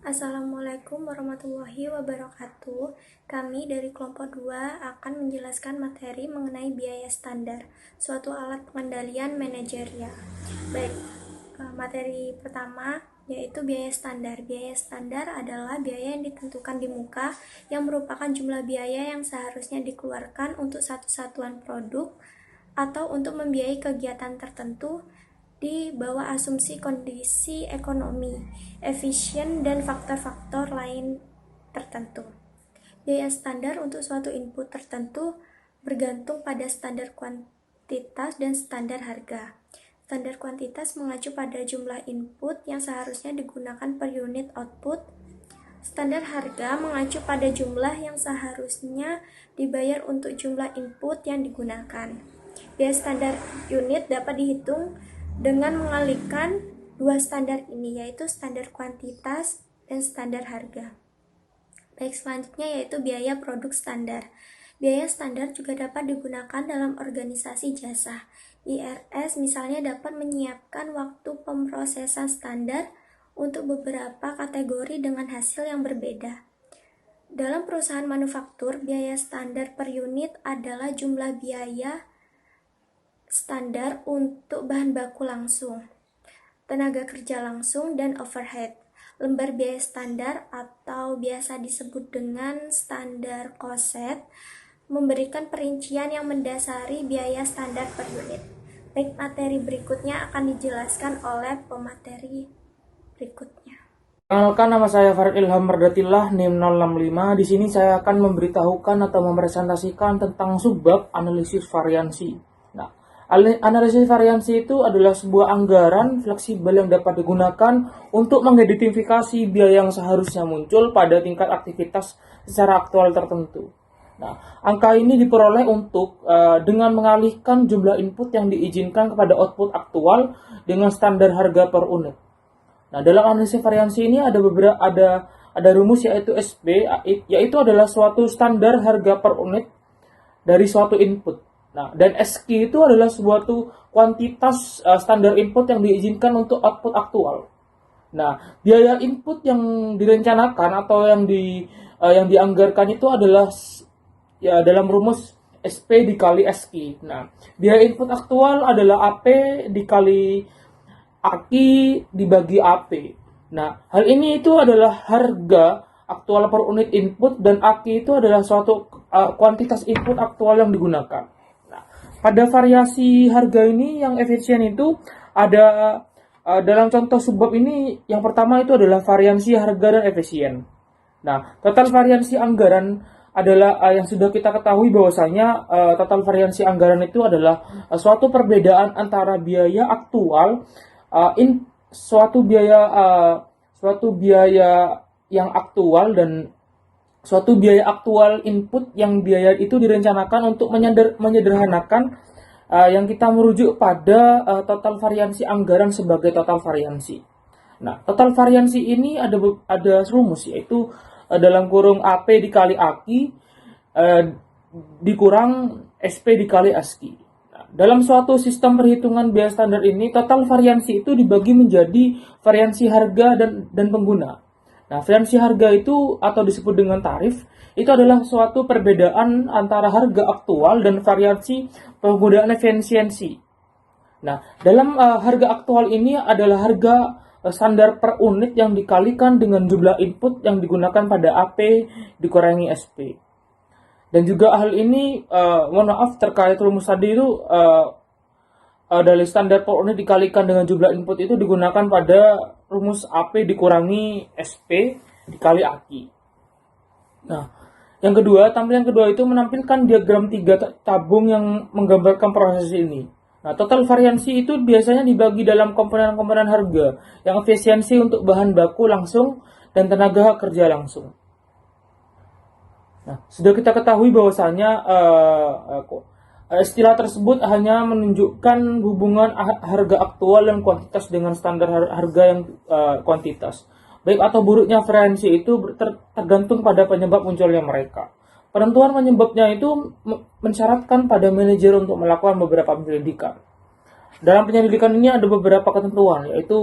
Assalamualaikum warahmatullahi wabarakatuh. Kami dari kelompok 2 akan menjelaskan materi mengenai biaya standar, suatu alat pengendalian manajerial. Baik, materi pertama yaitu biaya standar. Biaya standar adalah biaya yang ditentukan di muka yang merupakan jumlah biaya yang seharusnya dikeluarkan untuk satu satuan produk atau untuk membiayai kegiatan tertentu di bawah asumsi kondisi ekonomi, efisien, dan faktor-faktor lain tertentu. Biaya standar untuk suatu input tertentu bergantung pada standar kuantitas dan standar harga. Standar kuantitas mengacu pada jumlah input yang seharusnya digunakan per unit output. Standar harga mengacu pada jumlah yang seharusnya dibayar untuk jumlah input yang digunakan. Biaya standar unit dapat dihitung dengan mengalihkan dua standar ini, yaitu standar kuantitas dan standar harga. Baik, selanjutnya yaitu biaya produk standar. Biaya standar juga dapat digunakan dalam organisasi jasa. IRS misalnya dapat menyiapkan waktu pemrosesan standar untuk beberapa kategori dengan hasil yang berbeda. Dalam perusahaan manufaktur, biaya standar per unit adalah jumlah biaya standar untuk bahan baku langsung, tenaga kerja langsung, dan overhead. Lembar biaya standar atau biasa disebut dengan standar cost memberikan perincian yang mendasari biaya standar per unit. Baik, materi berikutnya akan dijelaskan oleh pemateri berikutnya. Perkenalkan, nama saya Farid Ilham Mardatillah, NIM 065. Di sini saya akan memberitahukan atau mempresentasikan tentang subbab analisis variansi. Nah, analisis variansi itu adalah sebuah anggaran fleksibel yang dapat digunakan untuk mengidentifikasi biaya yang seharusnya muncul pada tingkat aktivitas secara aktual tertentu. Nah, angka ini diperoleh dengan mengalihkan jumlah input yang diizinkan kepada output aktual dengan standar harga per unit. Nah, dalam analisis variansi ini ada rumus yaitu SP, yaitu adalah suatu standar harga per unit dari suatu input. Nah, dan SQ itu adalah suatu kuantitas standar input yang diizinkan untuk output aktual. Nah, biaya input yang direncanakan atau yang dianggarkan itu adalah dalam rumus SP dikali SQ. Nah, biaya input aktual adalah AP dikali AKI dibagi AP. Nah, hal ini itu adalah harga aktual per unit input, dan AKI itu adalah suatu kuantitas input aktual yang digunakan. Nah, pada variasi harga ini yang efisien itu ada dalam contoh subbab ini, yang pertama itu adalah variansi harga dan efisien. Nah, total variansi anggaran adalah yang sudah kita ketahui bahwasanya total variansi anggaran itu adalah suatu perbedaan antara biaya aktual suatu biaya yang aktual dan suatu biaya aktual input yang biaya itu direncanakan untuk menyederhanakan yang kita merujuk pada total variansi anggaran sebagai total variansi. Nah, total variansi ini ada rumus, yaitu dalam kurung AP dikali AKI dikurang SP dikali ASKI. Dalam suatu sistem perhitungan biaya standar ini, total variansi itu dibagi menjadi variansi harga dan pengguna. Nah, variansi harga itu atau disebut dengan tarif, itu adalah suatu perbedaan antara harga aktual dan variansi penggunaan efisiensi. Nah, dalam harga aktual ini adalah harga standar per unit yang dikalikan dengan jumlah input yang digunakan pada AP dikurangi SP. Dan juga hal ini, mohon maaf, terkait rumus tadi itu dari standar per unit dikalikan dengan jumlah input itu digunakan pada rumus AP dikurangi SP dikali AKI. Nah, tampilan kedua itu menampilkan diagram 3 tabung yang menggambarkan proses ini. Nah, total variansi itu biasanya dibagi dalam komponen-komponen harga yang efisiensi untuk bahan baku langsung dan tenaga kerja langsung. Nah, sudah kita ketahui bahwasanya istilah tersebut hanya menunjukkan hubungan harga aktual dan kuantitas dengan standar harga yang kuantitas. Baik atau buruknya variansi itu tergantung pada penyebab munculnya mereka. Penentuan penyebabnya itu mensyaratkan pada manajer untuk melakukan beberapa penyelidikan. Dalam penyelidikan ini ada beberapa ketentuan, yaitu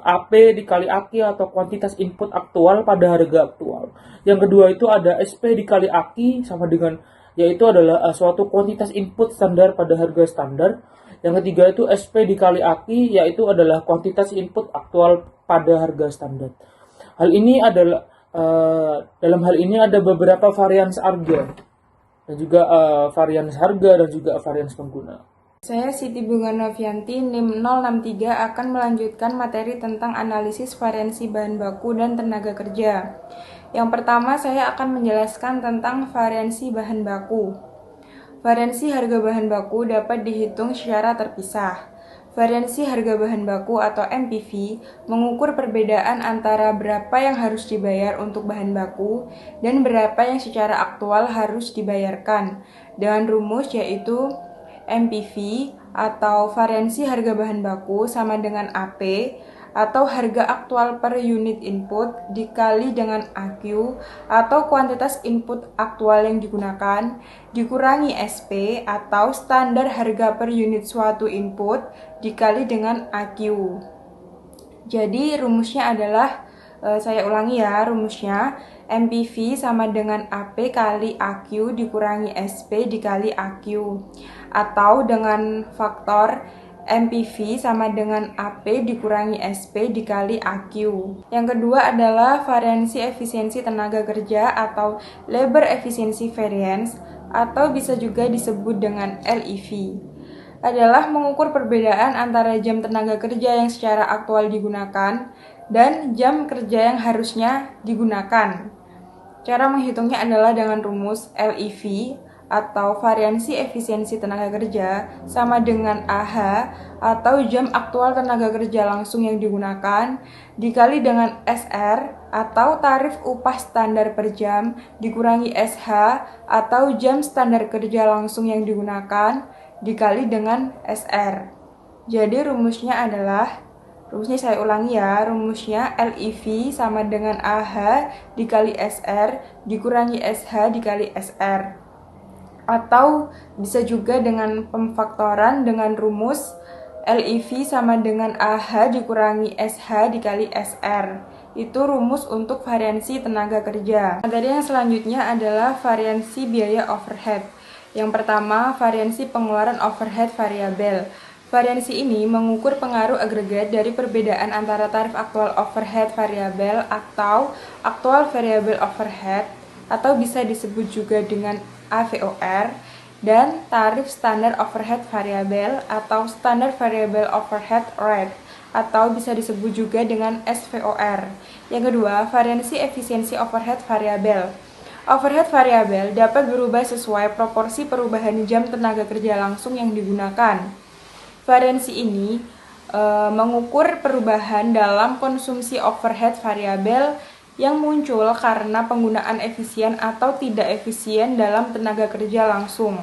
AP dikali AKI atau kuantitas input aktual pada harga aktual. Yang kedua itu ada SP dikali AKI sama dengan, yaitu adalah suatu kuantitas input standar pada harga standar. Yang ketiga itu SP dikali AKI, yaitu adalah kuantitas input aktual pada harga standar. Hal ini adalah dalam hal ini ada beberapa varians harga dan juga varians harga dan juga varians pengguna. Saya Siti Bunga Novianti, NIM 063 akan melanjutkan materi tentang analisis variansi bahan baku dan tenaga kerja. Yang pertama, saya akan menjelaskan tentang variansi bahan baku. Variansi harga bahan baku dapat dihitung secara terpisah. Variansi harga bahan baku atau MPV mengukur perbedaan antara berapa yang harus dibayar untuk bahan baku dan berapa yang secara aktual harus dibayarkan, dengan rumus yaitu MPV atau variansi harga bahan baku sama dengan AP atau harga aktual per unit input dikali dengan AQ atau kuantitas input aktual yang digunakan dikurangi SP atau standar harga per unit suatu input dikali dengan AQ. Jadi rumusnya adalah, saya ulangi ya rumusnya, MPV sama dengan AP kali AQ dikurangi SP dikali AQ, atau dengan faktor MPV sama dengan AP dikurangi SP dikali AQ. Yang kedua adalah variansi efisiensi tenaga kerja atau labor efficiency variance, atau bisa juga disebut dengan LEV. Adalah mengukur perbedaan antara jam tenaga kerja yang secara aktual digunakan dan jam kerja yang harusnya digunakan. Cara menghitungnya adalah dengan rumus LEV atau variansi efisiensi tenaga kerja sama dengan AH atau jam aktual tenaga kerja langsung yang digunakan dikali dengan SR atau tarif upah standar per jam dikurangi SH atau jam standar kerja langsung yang digunakan dikali dengan SR. Jadi rumusnya saya ulangi ya, rumusnya LEV sama dengan AH dikali SR dikurangi SH dikali SR. Atau bisa juga dengan pemfaktoran dengan rumus LEV sama dengan AH dikurangi SH dikali SR. Itu rumus untuk variansi tenaga kerja. Materi yang selanjutnya adalah variansi biaya overhead. Yang pertama, variansi pengeluaran overhead variabel. Variansi ini mengukur pengaruh agregat dari perbedaan antara tarif aktual overhead variabel atau aktual variable overhead, atau bisa disebut juga dengan AVOR, dan tarif standar overhead variabel atau standar variable overhead rate, atau bisa disebut juga dengan SVOR. Yang kedua, variansi efisiensi overhead variabel. Overhead variabel dapat berubah sesuai proporsi perubahan jam tenaga kerja langsung yang digunakan. Variansi ini mengukur perubahan dalam konsumsi overhead variabel yang muncul karena penggunaan efisien atau tidak efisien dalam tenaga kerja langsung.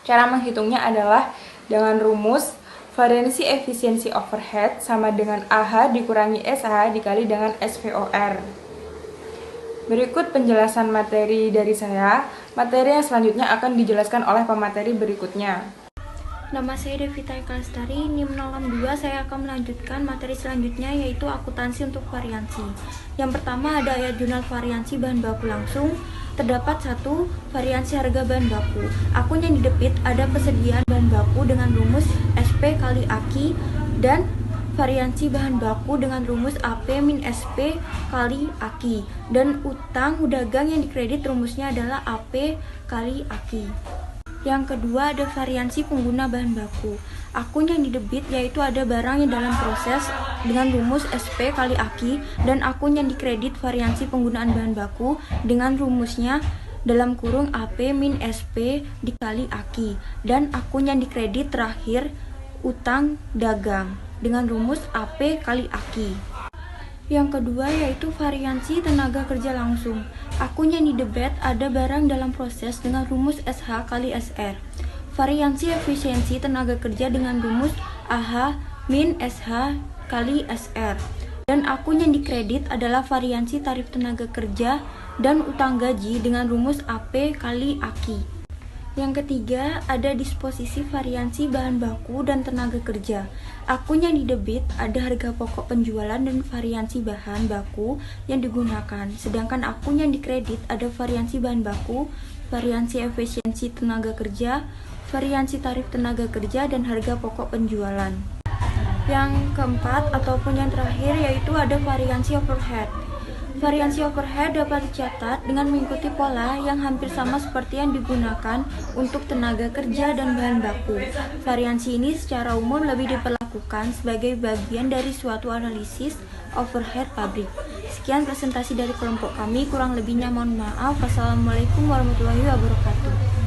Cara menghitungnya adalah dengan rumus variansi efisiensi overhead sama dengan AH dikurangi SH dikali dengan SVOR. Berikut penjelasan materi dari saya. Materi yang selanjutnya akan dijelaskan oleh pemateri berikutnya. Nama saya Devita Eka Lestari, NIM 062. Saya akan melanjutkan materi selanjutnya, yaitu akuntansi untuk variansi. Yang pertama ada ayat jurnal variansi bahan baku langsung. Terdapat 1. Variansi harga bahan baku. Akun yang didebit ada persediaan bahan baku dengan rumus SP kali AKI, dan variansi bahan baku dengan rumus AP min SP kali AKI, dan utang dagang yang dikredit rumusnya adalah AP kali AKI. Yang kedua ada variansi pengguna bahan baku. Akun yang didebit yaitu ada barang yang dalam proses dengan rumus SP kali AKI, dan akun yang dikredit variansi penggunaan bahan baku dengan rumusnya dalam kurung AP min SP dikali AKI, dan akun yang dikredit terakhir utang dagang dengan rumus AP kali AKI. Yang kedua yaitu variansi tenaga kerja langsung. Akun yang didebet ada barang dalam proses dengan rumus SH kali SR. Variansi efisiensi tenaga kerja dengan rumus AH min SH kali SR. Dan akun yang dikredit adalah variansi tarif tenaga kerja dan utang gaji dengan rumus AP kali AKI. Yang ketiga, ada disposisi variansi bahan baku dan tenaga kerja. Akun yang didebit ada harga pokok penjualan dan variansi bahan baku yang digunakan. Sedangkan akun yang dikredit ada variansi bahan baku, variansi efisiensi tenaga kerja, variansi tarif tenaga kerja, dan harga pokok penjualan. Yang keempat ataupun yang terakhir yaitu ada variansi overhead. Variansi overhead dapat dicatat dengan mengikuti pola yang hampir sama seperti yang digunakan untuk tenaga kerja dan bahan baku. Variansi ini secara umum lebih diperlakukan sebagai bagian dari suatu analisis overhead pabrik. Sekian presentasi dari kelompok kami, kurang lebihnya mohon maaf. Wassalamualaikum warahmatullahi wabarakatuh.